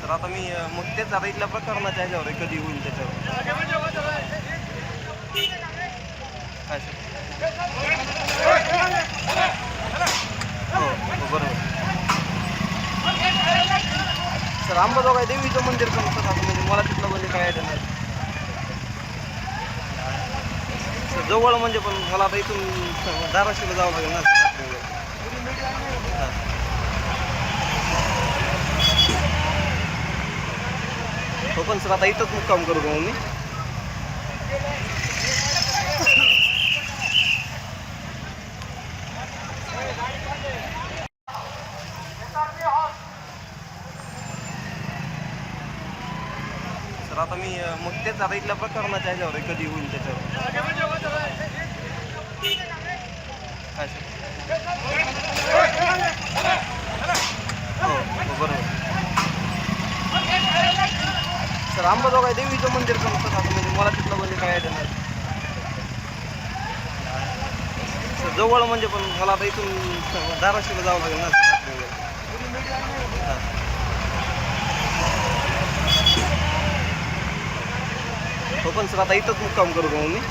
Sir आता मी मग तेच आता इथल्या प्रकरणाच्या ह्याच्यावर आहे, कधी होईल त्याच्यावर. काय हो हो बरोबर. सर अंबाजोगाई देवीचं मंदिर पण सर आता म्हणजे मला तिथलं म्हणजे काय आयडिया नाही सर. जवळ म्हणजे पण मला आता इथून धाराशिवला जावं लागेल ना रात्री वगैरे. हां हो पण सर आता इथंच मुक्काम करू मग मी. सर आता मी मग तेच आता इथल्या प्रकरणाच्या ह्याच्यावर आहे, कधी होईल त्याच्यावर. काय हो हो बरोबर. सर अंबाजोगाई देवीचं मंदिर पण सर आता म्हणजे मला तिथलं म्हणजे काय आयडिया नाही सर. जवळ म्हणजे पण मला आता इथून धाराशिवला जावं लागेल ना रात्री वगैरे. हां हो पण सर आता इथंच मुक्काम करू मग मी.